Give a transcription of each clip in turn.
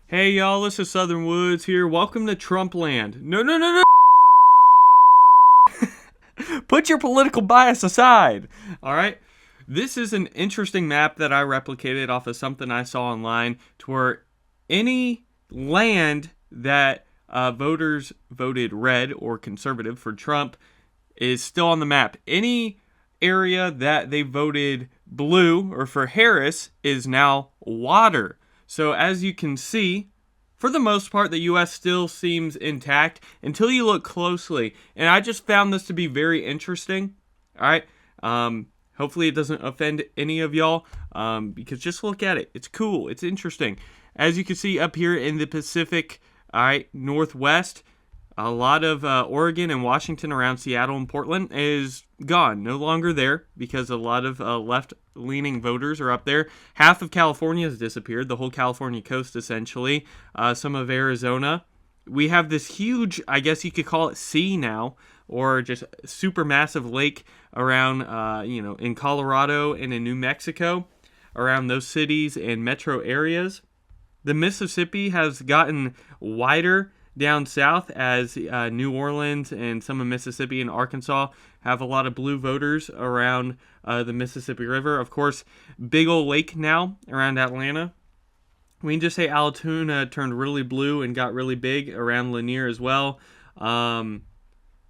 Hey y'all, this is Southern Woods here. Welcome to Trump land. No, no, no, no. Put your political bias aside. All right. This is an interesting map that I replicated off of something I saw online to where any land that voters voted red or conservative for Trump is still on the map. Any area that they voted blue or for Harris is now water. So as you can see, for the most part, the U.S. still seems intact until you look closely. And I just found this to be very interesting. All right. Hopefully it doesn't offend any of y'all because just look at it. It's cool. It's interesting. As you can see up here in the Pacific, all right, Northwest, a lot of Oregon and Washington around Seattle and Portland is gone, no longer there because a lot of left-leaning voters are up there. Half of California has disappeared, the whole California coast essentially, some of Arizona. We have this huge, I guess you could call it sea now, or just super massive lake around, in Colorado and in New Mexico, around those cities and metro areas. The Mississippi has gotten wider down south as New Orleans and some of Mississippi and Arkansas have a lot of blue voters around the Mississippi River. Of course, big old lake now around Atlanta. We can just say Altoona turned really blue and got really big around Lanier as well.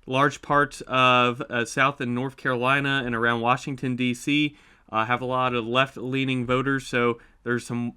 Large parts of South and North Carolina and around Washington, D.C. Have a lot of left-leaning voters, so there's some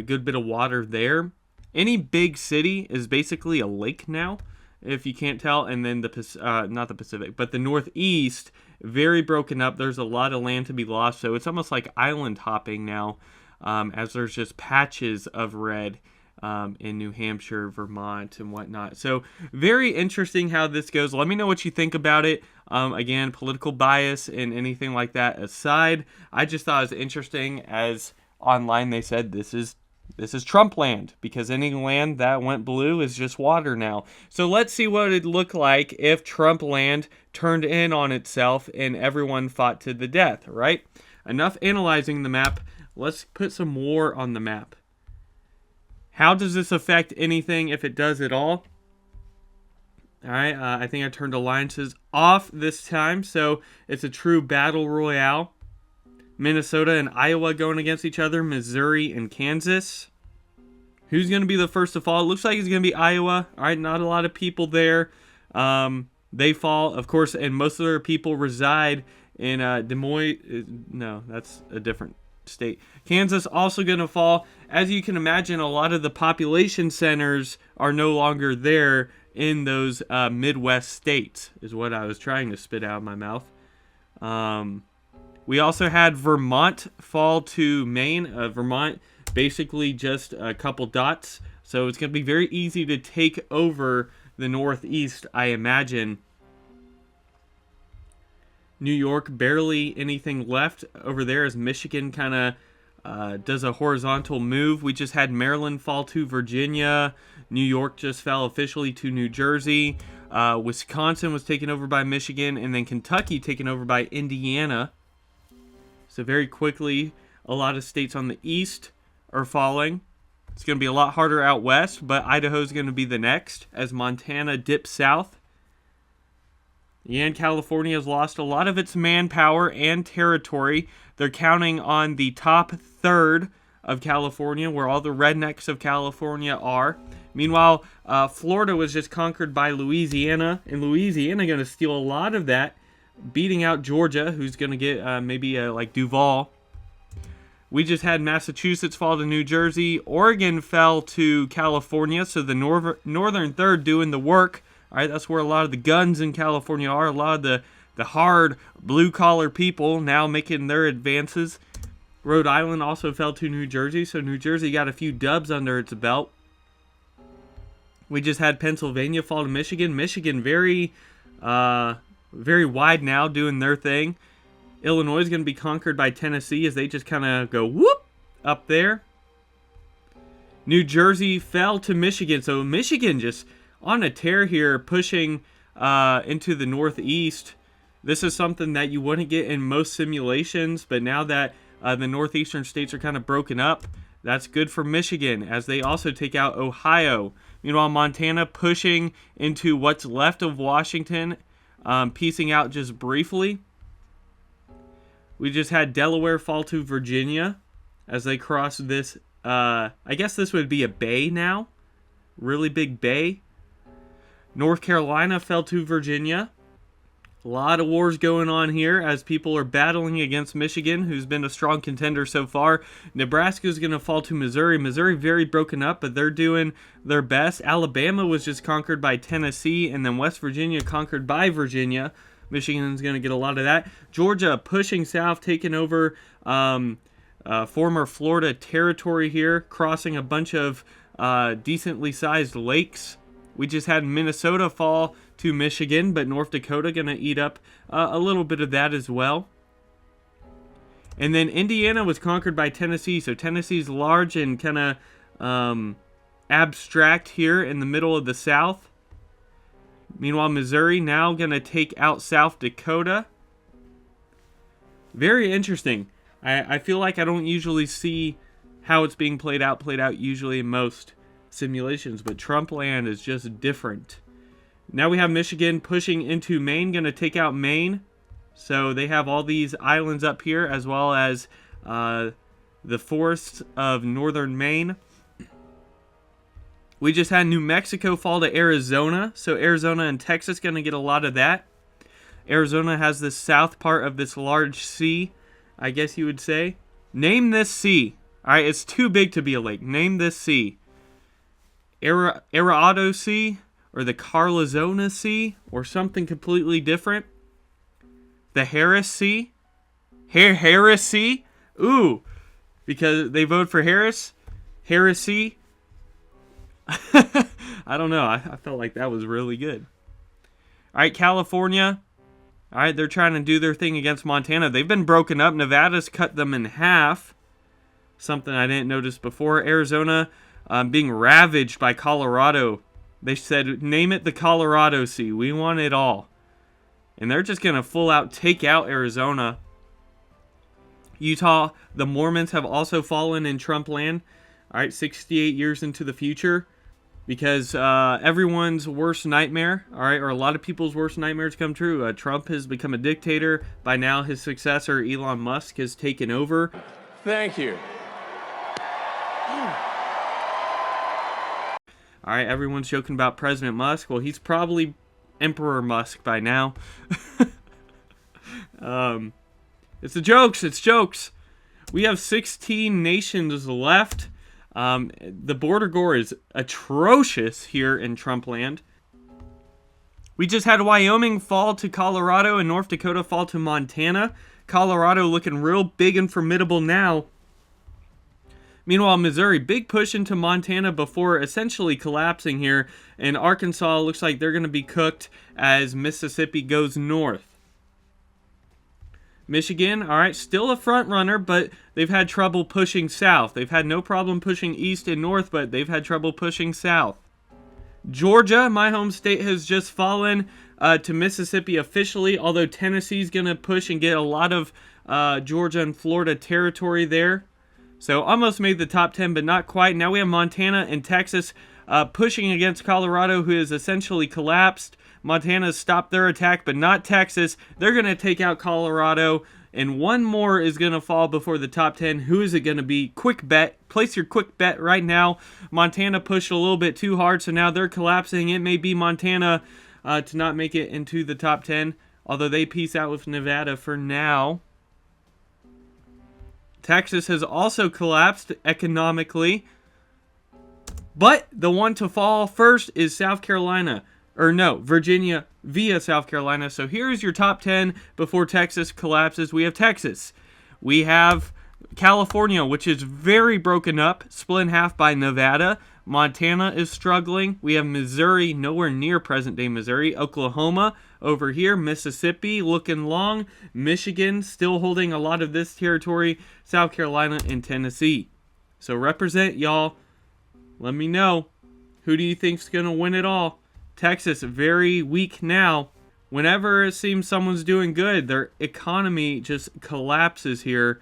good bit of water there. Any big city is basically a lake now, if you can't tell. And then not the Pacific, but the Northeast, very broken up. There's a lot of land to be lost. So it's almost like island hopping now, as there's just patches of red in New Hampshire, Vermont, and whatnot. So very interesting how this goes. Let me know what you think about it. Again, political bias and anything like that aside, I just thought it was interesting as online they said this is Trump land because any land that went blue is just water now. So let's see what it'd look like if Trump land turned in on itself and everyone fought to the death, right? Enough analyzing the map. Let's put some war on the map. How does this affect anything if it does at all? All right, I think I turned alliances off this time, so it's a true battle royale. Minnesota and Iowa going against each other, Missouri and Kansas. Who's going to be the first to fall? It looks like it's going to be Iowa. All right, not a lot of people there. They fall, of course, and most of their people reside in Des Moines. No, that's a different state. Kansas also going to fall. As you can imagine, a lot of the population centers are no longer there in those Midwest states, is what I was trying to spit out of my mouth. We also had Vermont fall to Maine. Vermont basically just a couple dots. So it's going to be very easy to take over the Northeast, I imagine. New York, barely anything left over there as Michigan kind of does a horizontal move. We just had Maryland fall to Virginia. New York just fell officially to New Jersey. Wisconsin was taken over by Michigan. And then Kentucky taken over by Indiana. So very quickly, a lot of states on the east are falling. It's going to be a lot harder out west, but Idaho's going to be the next as Montana dips south. And California has lost a lot of its manpower and territory. They're counting on the top third of California, where all the rednecks of California are. Meanwhile, Florida was just conquered by Louisiana, and Louisiana going to steal a lot of that, beating out Georgia, who's going to get maybe like Duval. We just had Massachusetts fall to New Jersey. Oregon fell to California, so the northern third doing the work. All right, that's where a lot of the guns in California are. A lot of the hard blue-collar people now making their advances. Rhode Island also fell to New Jersey, so New Jersey got a few dubs under its belt. We just had Pennsylvania fall to Michigan. Michigan very wide now, doing their thing. Illinois is going to be conquered by Tennessee as they just kind of go whoop up there. New Jersey fell to Michigan, so Michigan just on a tear here, pushing into the Northeast. This is something that you wouldn't get in most simulations, but now that the northeastern states are kind of broken up, That's good for Michigan as they also take out Ohio. Meanwhile, Montana pushing into what's left of Washington, piecing out just briefly. We just had Delaware fall to Virginia as they cross this. I guess this would be a bay now. Really big bay. North Carolina fell to Virginia. A lot of wars going on here as people are battling against Michigan, who's been a strong contender so far. Nebraska is going to fall to Missouri. Missouri very broken up, but they're doing their best. Alabama was just conquered by Tennessee, and then West Virginia conquered by Virginia. Michigan's going to get a lot of that. Georgia pushing south, taking over former Florida territory here, crossing a bunch of decently sized lakes. We just had Minnesota fall to Michigan, but North Dakota going to eat up a little bit of that as well. And then Indiana was conquered by Tennessee, so Tennessee's large and kind of abstract here in the middle of the South. Meanwhile, Missouri now going to take out South Dakota. Very interesting. I feel like I don't usually see how it's being played out usually in most simulations, but Trump land is just different. Now we have Michigan pushing into Maine, going to take out Maine. So they have all these islands up here, as well as the forests of northern Maine. We just had New Mexico fall to Arizona, so Arizona and Texas going to get a lot of that. Arizona has the south part of this large sea, I guess you would say. Name this sea. All right, it's too big to be a lake. Name this sea. Arado Sea, or the Carlizona Sea, or something completely different. The Harris Sea. Harris Sea. Ooh, because they vote for Harris. Harris Sea. I don't know. I felt like that was really good. All right, California. All right, they're trying to do their thing against Montana. They've been broken up. Nevada's cut them in half. Something I didn't notice before. Arizona being ravaged by Colorado. They said, name it the Colorado Sea. We want it all. And they're just going to full out take out Arizona. Utah, the Mormons have also fallen in Trump land. All right, 68 years into the future. Because everyone's worst nightmare, all right, or a lot of people's worst nightmares come true. Trump has become a dictator. By now, his successor, Elon Musk, has taken over. Thank you. All right, everyone's joking about President Musk. Well, he's probably Emperor Musk by now. It's the jokes. It's jokes. We have 16 nations left. The border gore is atrocious here in Trump land. We just had Wyoming fall to Colorado and North Dakota fall to Montana. Colorado looking real big and formidable now. Meanwhile, Missouri, big push into Montana before essentially collapsing here. And Arkansas looks like they're going to be cooked as Mississippi goes north. Michigan, all right, still a front runner, but they've had trouble pushing south. They've had no problem pushing east and north, but they've had trouble pushing south. Georgia, my home state, has just fallen to Mississippi officially, although Tennessee's going to push and get a lot of Georgia and Florida territory there. So almost made the top 10, but not quite. Now we have Montana and Texas pushing against Colorado, who has essentially collapsed. Montana's stopped their attack, but not Texas. They're going to take out Colorado, and one more is going to fall before the top 10. Who is it going to be? Quick bet. Place your quick bet right now. Montana pushed a little bit too hard, so now they're collapsing. It may be Montana to not make it into the top 10, although they peace out with Nevada for now. Texas has also collapsed economically. But the one to fall first is South Carolina. Or no, Virginia via South Carolina. So here's your top 10 before Texas collapses. We have Texas. We have California, which is very broken up, split in half by Nevada. Montana is struggling. We have Missouri, nowhere near present-day Missouri. Oklahoma over here. Mississippi looking long. Michigan still holding a lot of this territory. South Carolina and Tennessee. So represent, y'all. Let me know. Who do you think's going to win it all? Texas, very weak now. Whenever it seems someone's doing good, their economy just collapses here.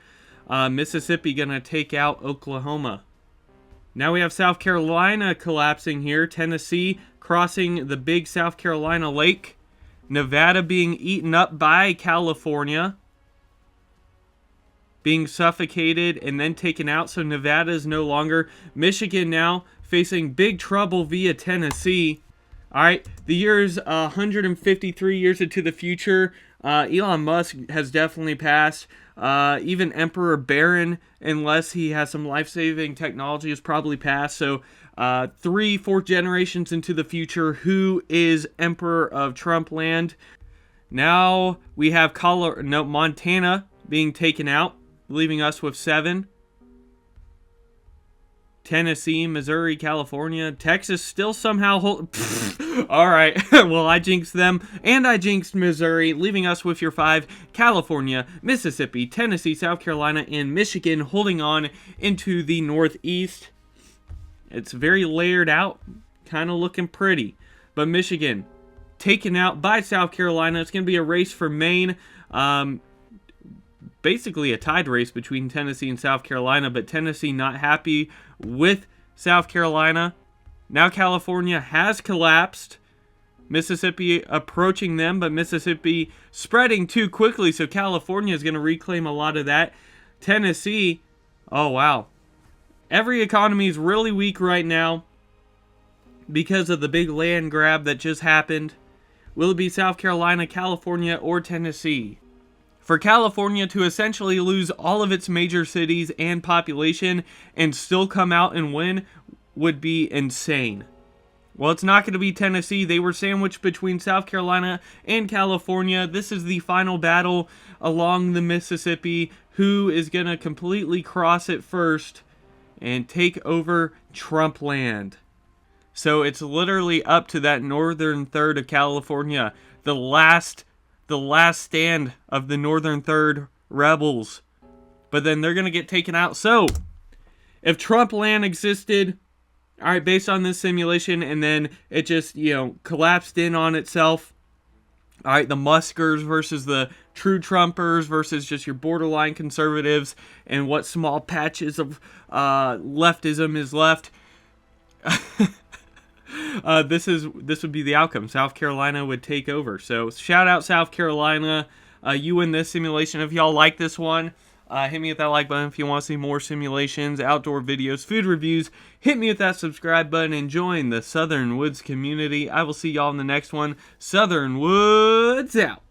Mississippi going to take out Oklahoma. Now we have South Carolina collapsing here. Tennessee crossing the big South Carolina lake. Nevada being eaten up by California, being suffocated and then taken out. So Nevada is no longer. Michigan now facing big trouble via Tennessee. All right, the year is 153 years into the future. Elon Musk has definitely passed. Even Emperor Barron, unless he has some life-saving technology, has probably passed. So 3-4 generations into the future, who is Emperor of Trump land? Now we have Montana being taken out, leaving us with 7. Tennessee, Missouri, California, Texas still somehow all right, well, I jinxed them, and I jinxed Missouri, leaving us with your 5. California, Mississippi, Tennessee, South Carolina, and Michigan holding on into the Northeast. It's very layered out, kind of looking pretty. But Michigan taken out by South Carolina. It's going to be a race for Maine. Basically a tied race between Tennessee and South Carolina, but Tennessee not happy with South Carolina. Now California has collapsed. Mississippi approaching them, but Mississippi spreading too quickly, so California is going to reclaim a lot of that. Tennessee, oh wow. Every economy is really weak right now because of the big land grab that just happened. Will it be South Carolina, California, or Tennessee? For California to essentially lose all of its major cities and population and still come out and win would be insane. Well, it's not going to be Tennessee. They were sandwiched between South Carolina and California. This is the final battle along the Mississippi. Who is going to completely cross it first and take over Trump land? So it's literally up to that northern third of California, the last stand of the northern third rebels. But then they're going to get taken out. So if Trump land existed, all right, based on this simulation, and then it just, collapsed in on itself. All right, the Muskers versus the true Trumpers versus just your borderline conservatives and what small patches of leftism is left. This would be the outcome. South Carolina would take over. So shout out South Carolina. You win this simulation. If y'all like this one, hit me with that like button. If you want to see more simulations, outdoor videos, food reviews, hit me with that subscribe button and join the Southern Woods community. I will see y'all in the next one. Southern Woods out.